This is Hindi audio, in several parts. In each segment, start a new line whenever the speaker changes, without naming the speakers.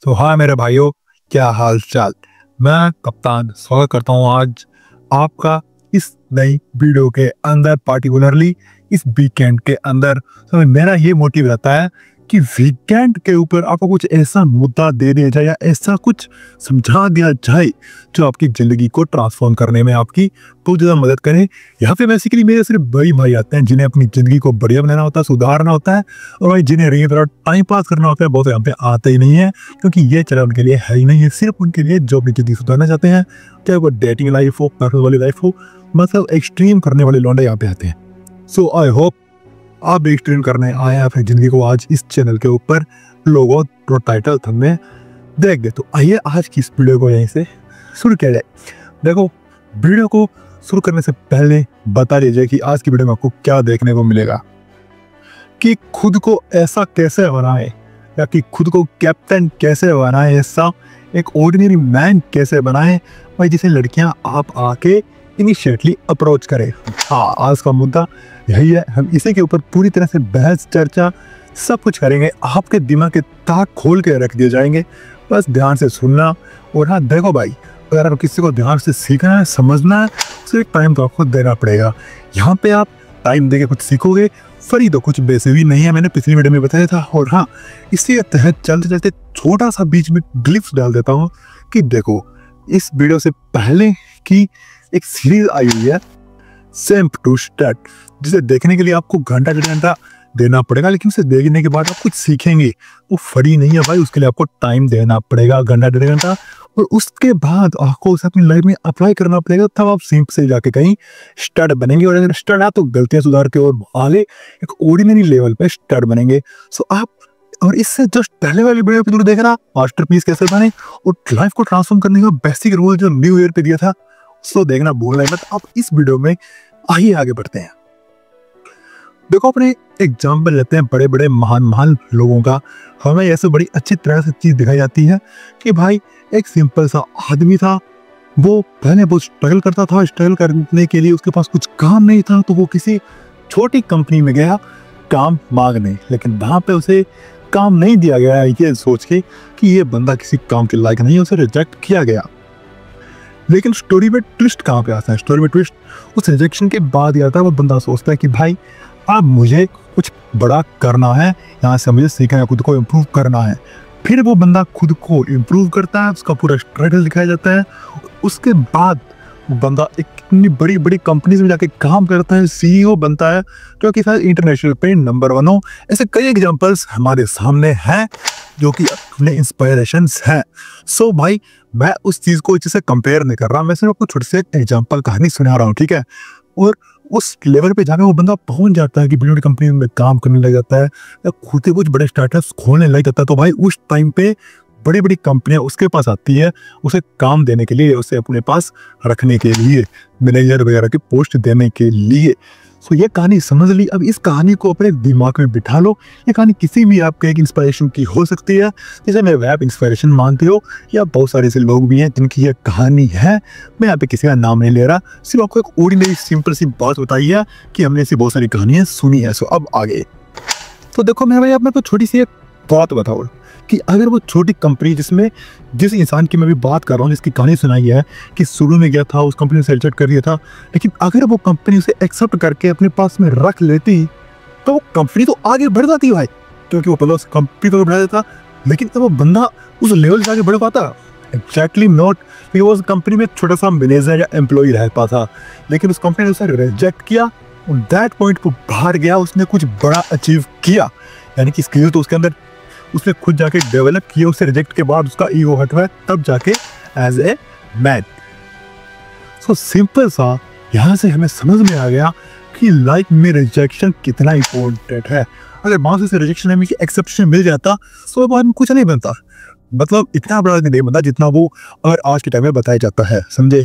तो हाँ मेरे भाइयों, क्या हाल चाल। मैं कप्तान स्वागत करता हूँ आज आपका इस नई वीडियो के अंदर, पार्टिकुलरली इस वीकेंड के अंदर। तो मेरा ये मोटिव रहता है कि वीकेंड के ऊपर आपको कुछ ऐसा मुद्दा दे दिया जाए या ऐसा कुछ समझा दिया जाए जो आपकी ज़िंदगी को ट्रांसफॉर्म करने में आपकी बहुत ज़्यादा मदद करे। यहाँ पे बेसिकली मेरे सिर्फ बड़े भाई आते हैं जिन्हें अपनी ज़िंदगी को बढ़िया बनाना होता है, सुधारना होता है, और भाई जिन्हें रिंग तरह टाइम पास करना होता है बहुत यहाँ पे आते ही नहीं है, क्योंकि ये चैनल उनके लिए है ही नहीं है। सिर्फ उनके लिए जो अपनी ज़िंदगी सुधारना चाहते हैं, चाहे वो डेटिंग लाइफ हो, पर्सनल वाली लाइफ हो, मतलब एक्सट्रीम करने वाले लौंडे यहाँ पे आते हैं। सो आई होप आप भी एक्सट्रीम करने आए हैं अपनी ज़िंदगी को आज इस चैनल के ऊपर, लोगों और टाइटल थंबनेल देख दे। तो आइए आज की इस वीडियो को यहीं से शुरू किया जाए। देखो, वीडियो को शुरू करने से पहले बता दीजिए कि आज की वीडियो में आपको क्या देखने को मिलेगा, कि खुद को ऐसा कैसे बनाए या कि खुद को कैप्टन कैसे बनाए, ऐसा एक ऑर्डिनरी मैन कैसे बनाए भाई जिसे लड़कियां आप आके इनिशिएटली अप्रोच करें। हाँ, आज का मुद्दा यही है। हम इसी के ऊपर पूरी तरह से बहस चर्चा सब कुछ करेंगे। आपके दिमाग के ताक खोल के रख दिए जाएंगे, बस ध्यान से सुनना। और हाँ देखो भाई, अगर आप किसी को ध्यान से सीखना है, समझना है, तो एक टाइम तो आपको देना पड़ेगा। यहाँ पे आप टाइम देके कुछ सीखोगे, फ्री तो कुछ वैसे भी नहीं है, मैंने पिछली वीडियो में बताया था। और हाँ, इसी के तहत चलते चलते छोटा सा बीच में ग्लिप्स डाल देता हूँ कि देखो, इस वीडियो से पहले की एक सीरीज आई हुई है सेम टू स्टार्ट, जिसे देखने के लिए आपको घंटा डेढ़ घंटा देना पड़ेगा, लेकिन उसे देखने के बाद आप कुछ सीखेंगे। वो फ्री नहीं है भाई, उसके लिए आपको टाइम देना पड़ेगा, घंटा डेढ़ घंटा, और उसके बाद आपको उसे अपनी लाइफ में अप्लाई करना पड़ेगा। तब आप सिंप से जाके कहीं स्टार्ट बनेंगे, और अगर स्टार्ट है तो गलतियां सुधार के और आगे एक ऑर्डिनरी लेवल पे स्टार्ट बनेंगे। सो आप, और इससे जस्ट पहले वाली वीडियो पे जरूर देखना मास्टरपीस कैसे बने और लाइफ को ट्रांसफॉर्म करने का बेसिक रूल जो न्यू ईयर पे दिया था, सो देखना भूलना मत। अब इस वीडियो में आइए आगे बढ़ते हैं। देखो, अपने एग्जाम्पल लेते हैं बड़े बड़े महान महान लोगों का। हमें ऐसे बड़ी अच्छी तरह से चीज दिखाई जाती है कि भाई एक सिंपल सा आदमी था, वो पहले बहुत स्ट्रगल करता था। स्ट्रगल करने के लिए उसके पास कुछ काम नहीं था, तो वो किसी छोटी कंपनी में गया काम मांगने, लेकिन वहां पे उसे काम नहीं दिया गया ये सोच के कि ये बंदा किसी काम के लायक नहीं है, उसे रिजेक्ट किया गया। लेकिन स्टोरी में ट्विस्ट कहाँ पे आता है? स्टोरी में ट्विस्ट उस रिजेक्शन के बाद ही आता है। वो बंदा सोचता है कि भाई अब मुझे कुछ बड़ा करना है, यहाँ से मुझे सीखना है, खुद को इम्प्रूव करना है। फिर वो बंदा खुद को इम्प्रूव करता है, उसका पूरा स्ट्रगल दिखाया जाता है। उसके बाद वो बंदा एक इतनी बड़ी बड़ी कंपनीज में जाके काम करता है, सीईओ बनता है, जो कि शायद इंटरनेशनल पे नंबर 1 हो। ऐसे कई एग्जांपल्स हमारे सामने हैं जो कि अपने इंस्पायरेशंस हैं। सो भाई, मैं उस चीज़ को इससे कंपेयर नहीं कर रहा, मैं सिर्फ आपको छोटे से एग्जांपल कहानी सुना रहा हूँ, ठीक है। और उस लेवल पे जाके वो बंदा पहुंच जाता है कि बड़ी बड़ी कंपनी में काम करने लग जाता है या खुद से कुछ बड़े स्टार्टअप्स खोलने लग जाता है। तो भाई उस टाइम पे बड़ी बड़ी कंपनियां उसके पास आती है, उसे काम देने के लिए, उसे अपने पास रखने के लिए, मैनेजर वगैरह की पोस्ट देने के लिए। सो ये कहानी समझ ली। अब इस कहानी को अपने दिमाग में बिठा लो। ये कहानी किसी भी आपके एक इंस्पिरेशन की हो सकती है, जैसे मैं वेब इंस्पिरेशन मानते हो, या बहुत सारे ऐसे लोग भी हैं जिनकी ये कहानी है। मैं यहाँ पे किसी का नाम नहीं ले रहा, सिर्फ आपको एक ऑर्डिनरी सिंपल सी बात बताई है कि हमने ऐसी बहुत सारी कहानियाँ सुनी है। सो अब आगे तो देखो मेरे भाई, अब मैं तो छोटी सी एक बात बताओ कि अगर वो छोटी कंपनी जिस इंसान की मैं भी बात कर रहा हूँ, जिसकी कहानी सुनाई है कि शुरू में गया था, उस कंपनी से रिजेक्ट कर दिया था, लेकिन अगर वो कंपनी उसे एक्सेप्ट करके अपने पास में रख लेती तो वो कंपनी तो आगे बढ़ जाती भाई, क्योंकि वो पहले उस कंपनी को बढ़ा देता। लेकिन तब वो बंदा उस लेवल से आगे बढ़ पाता? Exactly not. वो उस कंपनी में छोटा सा मैनेजर या एम्प्लॉय रह पाता, लेकिन उस कंपनी ने उसे रिजेक्ट किया। दैट पॉइंट पर बाहर गया, उसने कुछ बड़ा अचीव किया, यानी कि स्किल तो उसके अंदर उसने खुद जाके डेवलप किया। उसे रिजेक्ट के बाद उसका ईगो हट हुआ, तब जाके as a man. So simple सा यहाँ से हमें समझ में आ गया कि लाइफ में रिजेक्शन कितना इंपॉर्टेंट है। अगर वहां से रिजेक्शन हमें एक्सेप्शन मिल जाता तो बाद में कुछ नहीं बनता, मतलब इतना बड़ा नहीं बनता जितना वो अगर आज के टाइम में बताया जाता है, समझे।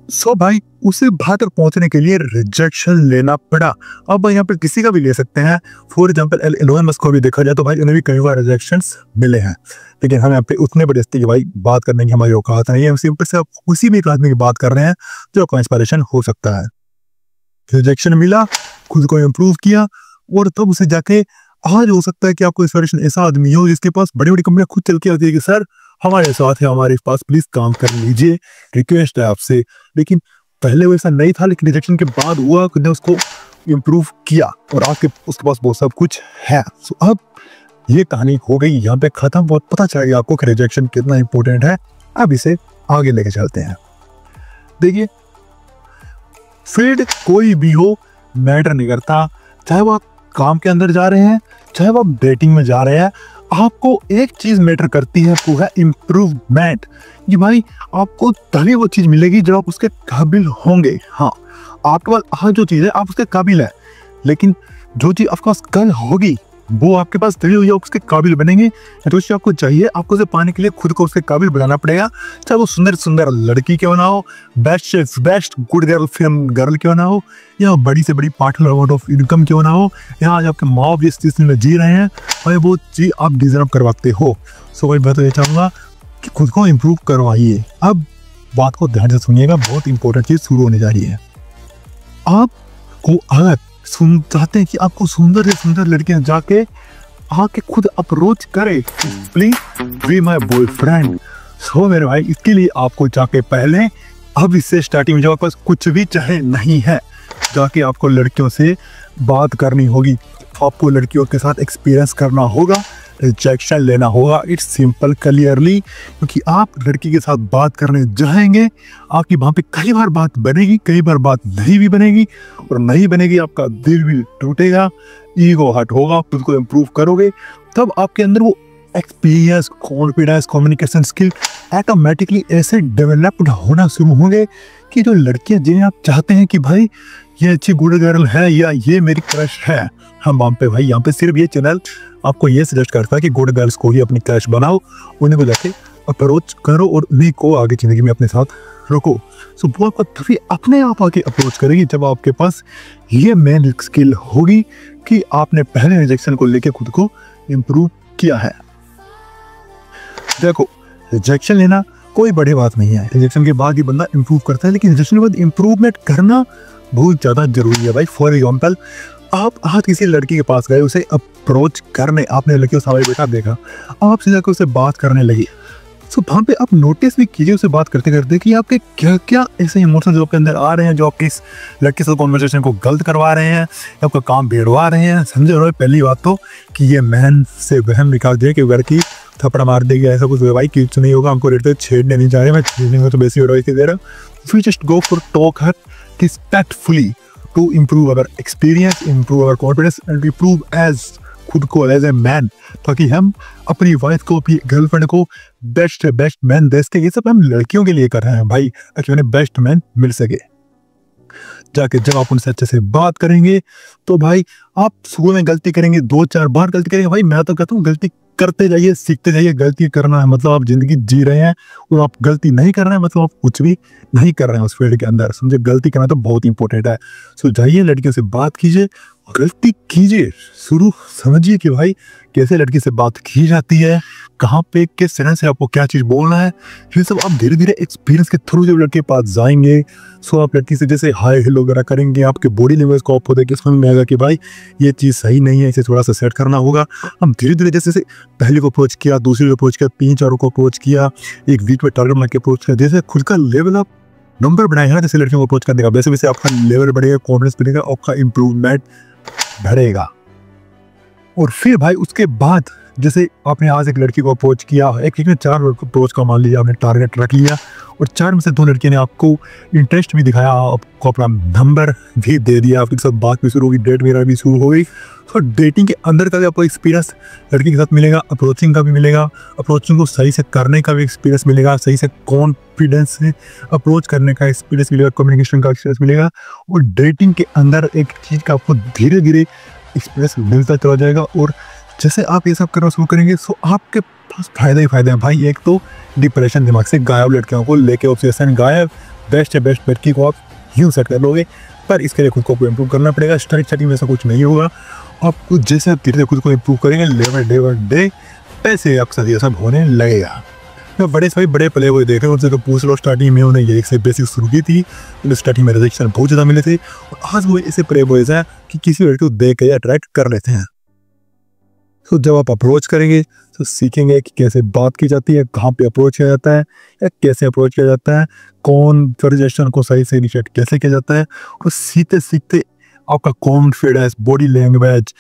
सो भाई, उसे बाहर तक पहुंचने के लिए रिजेक्शन लेना पड़ा। अब यहाँ पर किसी का भी ले सकते हैं। फॉर एग्जाम्पल एलोन मस्क को भी देखा जाए तो भाई उन्हें भी कई बार रिजेक्शंस मिले हैं, लेकिन हम यहाँ पे उतने बड़े हस्ती की भाई बात करने की हमारी औकात नहीं है। हम सिंपल से उसी में एक आदमी की बात कर रहे हैं जो आपका इंस्पिरेशन हो सकता है। रिजेक्शन मिला, खुद को इम्प्रूव किया, और तब उसे जाके आज हो सकता है कि आपको इंस्पिरेशन ऐसा आदमी हो जिसके पास बड़ी बड़ी कंपनियां खुद चल के आती है कि सर हमारे साथ है, हमारे पास प्लीज काम कर लीजिए, रिक्वेस्ट है आपसे। लेकिन पहले वो ऐसा नहीं था, लेकिन रिजेक्शन के बाद हुआ, उसने उसको इम्प्रूव किया और आज के उसके पास बहुत सब कुछ है। सो अब ये कहानी हो गई यहाँ पे खत्म। बहुत पता चल गया आपको कि रिजेक्शन कितना इंपॉर्टेंट है। अब इसे आगे लेके चलते हैं। देखिए, फील्ड कोई भी हो मैटर नहीं करता, चाहे वो आप काम के अंदर जा रहे हैं, चाहे वो आप डेटिंग में जा रहे हैं, आपको एक चीज मैटर करती है, वो है इम्प्रूवमेंट। कि भाई आपको तभी वो चीज मिलेगी जब आप उसके काबिल होंगे। हाँ, आपके पास आज जो चीज है आप उसके काबिल है, लेकिन जो चीज आपके पास कल होगी वो आपके पास तभी होगी, आप उसके काबिल बनेंगे। जो चीज आपको चाहिए आपको उसे पाने के लिए खुद को उसके काबिल बनाना पड़ेगा। चाहे वो सुंदर सुंदर लड़की क्यों ना हो, बेस्ट से best good girl film girl क्यों ना हो, या बड़ी से बड़ी पार्टनर अमाउंट ऑफ इनकम क्यों ना हो, या आज आपके माँ बाप जिस चीज में जी रहे हैं भाई वो चीज आप डिजर्व करवाते हो। सो भाई मैं तो ये चाहूंगा कि खुद को इम्प्रूव करवाइए। अब बात को ध्यान से सुनिएगा, बहुत इंपॉर्टेंट चीज शुरू होने जा रही है। आपको अगर चाहते हैं कि आपको सुंदर से सुंदर लड़कियां जाके आके खुद अप्रोच करे, प्लीज बी माय बॉयफ्रेंड। सो मेरे भाई, इसके लिए आपको जाके पहले अब इससे स्टार्टिंग में जब आपके पास कुछ भी चाहे नहीं है, जाके आपको लड़कियों से बात करनी होगी, आपको लड़कियों के साथ एक्सपीरियंस करना होगा, रिजेक्शन लेना होगा। इट्स सिंपल क्लियरली, क्योंकि आप लड़की के साथ बात करने जाएंगे, आपकी वहां पे कई बार बात बनेगी, कई बार बात नहीं भी बनेगी, और नहीं बनेगी आपका दिल भी टूटेगा, ईगो हर्ट होगा, खुद को इम्प्रूव करोगे, तब आपके अंदर वो experience, confidence, communication skill automatically ऐसे डेवलप्ड होना शुरू होंगे कि जो लड़कियां जिन्हें आप चाहते हैं कि भाई ये अच्छी गुड गर्ल है या ये मेरी क्रश है, हम वहाँ पे भाई यहाँ पे सिर्फ ये चैनल आपको ये सजेस्ट करता है कि गुड गर्ल्स को ही अपनी क्रश बनाओ, उन्हें को जाके अप्रोच करो और उन्हीं को आगे जिंदगी में अपने साथ रखो। सो वो आपको तभी अपने आप आके अप्रोच करेगी जब आपके पास ये मेन स्किल होगी कि आपने पहले रिजेक्शन को लेके खुद को इम्प्रूव किया है। देखो, रिजेक्शन लेना कोई बड़ी बात नहीं है, रिजेक्शन के बाद ही बंदा इम्प्रूव करता है, लेकिन रिजेक्शन के बाद इम्प्रूवमेंट करना बहुत ज़्यादा जरूरी है भाई। फॉर एग्जाम्पल, आप आज किसी लड़की के पास गए, उसे अप्रोच करने, आपने लड़की को सामने बैठा देखा, आप सीधा कर उससे बात करने लगी, तो वहाँ पे आप नोटिस भी कीजिए उससे बात करते करते कि आपके क्या क्या ऐसे इमोशंस जो आपके अंदर आ रहे हैं, जो आपके इस लड़के से कॉन्वर्सेशन को गलत करवा रहे हैं, आपका काम बिगड़वा रहे हैं। समझे रहे? पहली बात तो कि ये मैन से वहम निकाल दिया कि लड़की थप्पड़ मार देगी, ऐसा कुछ भाई कुछ नहीं होगा, हमको रेट छेड़ने नहीं जा रहे, मैं छेड़ने तो बेसिक एडवाइस दे रहा हूँ। We just go for talk her respectfully to improve our experience, improve our confidence and improve as खुद को एज ए मैन, ताकि हम अपनी वाइफ को, अपनी गर्लफ्रेंड को बेस्ट मैन दे सके। ये सब हम लड़कियों के लिए कर रहे हैं भाई, ताकि उन्हें बेस्ट मैन मिल सके। जाके जब आप उनसे अच्छे से बात करेंगे तो भाई आप शुरू में गलती करेंगे, 2-4 बार गलती करेंगे, भाई मैं तो कहता हूँ गलती करते जाइए, सीखते जाइए। गलती करना है मतलब आप जिंदगी जी रहे हैं, और आप गलती नहीं कर रहे हैं मतलब आप कुछ भी नहीं कर रहे हैं उस फील्ड के अंदर। समझे? गलती करना तो बहुत इंपॉर्टेंट है। सो जाइए, लड़कियों से बात कीजिए, गलती कीजिए, शुरू समझिए कि भाई कैसे लड़की से बात की जाती है, कहाँ पे किस तरह से आपको क्या चीज़ बोलना है। ये सब आप धीरे धीरे एक्सपीरियंस के थ्रू जब लड़के के पास जाएंगे, सो आप लड़की से जैसे हाय हेलो वगैरह करेंगे, आपके बॉडी लैंग्वेज को आप देख के समझ में आएगा कि भाई ये चीज़ सही नहीं है, इसे थोड़ा सा सेट करना होगा। हम धीरे धीरे जैसे पहले को अप्रोच किया, दूसरे को अप्रोच किया, 3-4 को अप्रोच किया, एक वीक में टारगेट बना के अप्रोच किया, जैसे खुद का लेवल आप नंबर बनाएगा ना, जैसे लड़कियों को अप्रोच करने का, वैसे वैसे आपका लेवल बढ़ेगा, कॉन्फिडेंस बढ़ेगा, आपका इंप्रूवमेंट बढ़ेगा। और फिर भाई उसके बाद जैसे आपने आज एक लड़की को अप्रोच किया, एक में 4 अप्रोच का मान लीजिए आपने टारगेट रख लिया, और 4 में से 2 लड़कियों ने आपको इंटरेस्ट भी दिखाया, आपको अपना नंबर भी दे दिया, आपके साथ बात भी शुरू होगी, डेट वगैरह भी शुरू हो गई। तो डेटिंग के अंदर का भी आपको एक्सपीरियंस लड़की के साथ मिलेगा, अप्रोचिंग का भी मिलेगा, अप्रोचिंग को सही से करने का भी एक्सपीरियंस मिलेगा, सही से कॉन्फिडेंस से अप्रोच करने का एक्सपीरियंस मिलेगा, कम्युनिकेशन का एक्सपीरियंस मिलेगा। और डेटिंग के अंदर एक चीज़ का आपको धीरे धीरे एक्सपीरियंस मिलता चला जाएगा। और जैसे आप ये सब करना शुरू करेंगे तो आपके पास फायदा ही फायदा है भाई। एक तो डिप्रेशन दिमाग से गायब, लड़कियों को लेके ऑब्सेशन गायब, बेस्ट लड़की को आप यूँ सेट कर लोगे। पर इसके लिए खुद को इम्प्रूव करना पड़ेगा, स्टार्टिंग में ऐसा कुछ नहीं होगा। आपको जैसे आप धीरे धीरे खुद को इम्प्रूव करेंगे, डे बाय डे पैसे आपके साथ ये सब होने लगेगा। मैं बड़े सभी बड़े प्ले हुए देख रहे हैं, उनसे तो पूछ लो, स्टार्टिंग में उन्हें ये से बेसिक शुरू की थी, उन्हें स्टार्टिंग में रिजेक्शन बहुत ज़्यादा मिले थे, और आज वो ऐसे प्ले बॉयज हैं कि किसी लड़के को देख के अट्रैक्ट कर लेते हैं। तो जब आप अप्रोच करेंगे तो सीखेंगे कि कैसे बात की जाती है, कहाँ पे अप्रोच किया जाता है या कैसे अप्रोच किया जाता है, कौन सजेशन को सही से इनिशिएट कैसे किया जाता है। और सीखते सीखते आपका कॉन्फिडेंस, बॉडी लैंग्वेज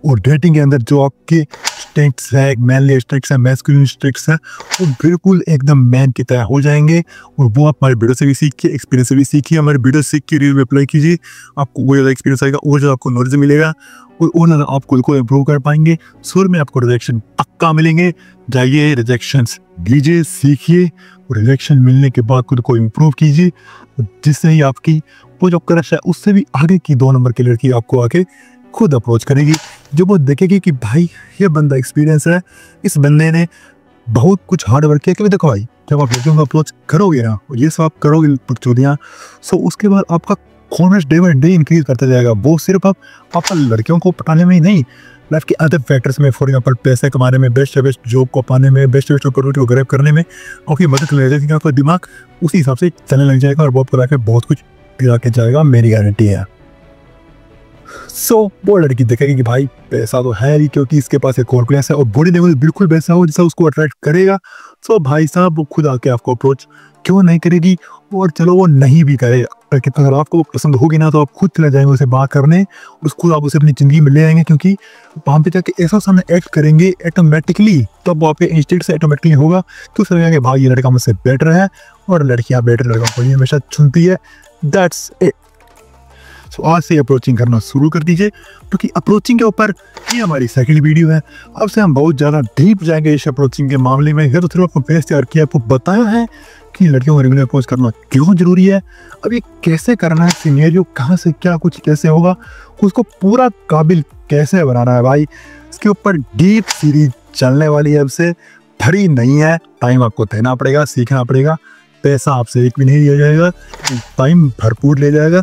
और डेटिंग के अंदर जो आपके स्ट्रिक्स है, मैनली स्ट्रिक्स है, मैस्कुलिन स्ट्रिक्स है, वो बिल्कुल एकदम मैन की तरह हो जाएंगे। और वो आप हमारे वीडियो से भी सीखिए, एक्सपीरियंस से भी सीखिए, हमारे वीडियो सीख के रिव्यू अप्लाई कीजिए, आपको वो ज़्यादा एक्सपीरियंस आएगा और ज़्यादा आपको नॉलेज मिलेगा और ज़्यादा आप खुद को इम्प्रूव कर पाएंगे। शुरू में आपको रिजेक्शन पक्का मिलेंगे, जाइए रिजेक्शंस लीजिए, सीखिए और रिजेक्शन मिलने के बाद खुद को इम्प्रूव कीजिए, जिससे ही आपकी वो जो क्रश है उससे भी आगे की 2 नंबर की लड़की आपको आके खुद अप्रोच करेगी। जब वो देखेगी कि भाई ये बंदा एक्सपीरियंस है, इस बंदे ने बहुत कुछ हार्ड वर्क किया। क्योंकि देखो भाई, जब आप लड़कियों को अप्रोच करोगे ना, ये सब आप करोगे चुदियाँ, सो उसके बाद आपका confidence day by day increase करता जाएगा। वो सिर्फ आप लड़कियों को पटाने में ही नहीं, लाइफ के अदर फैक्टर्स में, फॉर एग्जाम्पल पैसे कमाने में, बेस्ट से बेस्ट जॉब को पाने में, बेस्ट से बेस्ट अपॉर्चुनिटी को ग्रैब करने में आपकी मदद ले जाएगी। आपका दिमाग उसी हिसाब से चलने लग जाएगा और वो आपको लाके बहुत कुछ गिरा के जाएगा, मेरी गारंटी है। सो वो लड़की देखेगी कि भाई पैसा तो है ही, क्योंकि इसके पास एक कॉन्फिडेंस है और बॉडी लैंग्वेज बिल्कुल वैसा हो जैसा उसको अट्रैक्ट करेगा। सो भाई साहब वो खुद आके आपको अप्रोच क्यों नहीं करेगी। और चलो वो नहीं भी करे, अगर आपको वो पसंद होगी ना, तो आप खुद चले जाएंगे उसे बात करने, उसको आप उसे अपनी ज़िंदगी में ले आएंगे, क्योंकि वहाँ पे जाके ऐसा सामने एक्ट करेंगे ऑटोमेटिकली, तो वो आपके इंस्टिंक्ट से ऑटोमेटिकली होगा तो समझेंगे भाई ये लड़का मुझसे बेटर है। और लड़कियाँ बेटर लड़कों को हमेशा चुनती है। That's it. सो आज से अप्रोचिंग करना शुरू कर दीजिए, क्योंकि अप्रोचिंग के ऊपर ये हमारी सेकंड वीडियो है। अब से हम बहुत ज़्यादा डीप जाएंगे इस अप्रोचिंग के मामले में। तो सिर्फ आपको पेज तैयार किया, आपको बताया है कि लड़कियों को रेगुलर अप्रोच करना क्यों जरूरी है, अब ये कैसे करना है, सिनेरियो कहाँ से क्या कुछ कैसे होगा, उसको पूरा काबिल कैसे बनाना है। भाई इसके ऊपर डीप सीरीज चलने वाली है, अब से भरी नहीं है। टाइम आपको देना पड़ेगा, सीखना पड़ेगा, पैसा आपसे एक भी नहीं लिया जाएगा, टाइम भरपूर ले जाएगा।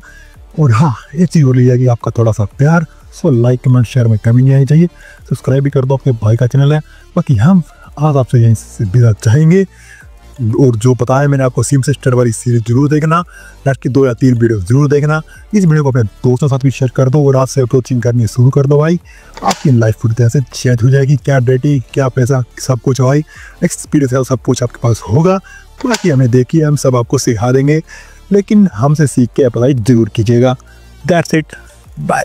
और हाँ, ये चीज़ हो ली जाएगी आपका थोड़ा सा प्यार। सो लाइक कमेंट शेयर में कमी नहीं आनी चाहिए। सब्सक्राइब भी कर दो, आपके भाई का चैनल है। बाकी हम आज आपसे यहीं से विदा चाहेंगे। और जो पता है मैंने आपको, सिम सिस्टर वाली सीरीज जरूर देखना, लास्ट की 2 या 3 वीडियो जरूर देखना। इस वीडियो को अपने दोस्तों के साथ भी शेयर कर दो और आज से अप्रोचिंग करनी शुरू कर दो भाई। आपकी लाइफ पूरी तरह से चेंज हो जाएगी। क्या डेटी, क्या पैसा, सब कुछ भाई एक्सपीरियंस सब कुछ आपके पास होगा। बाकी हमें देखिए, हम सब आपको सिखा देंगे, लेकिन हमसे सीख के अप्लाई जरूर कीजिएगा। That's it, bye.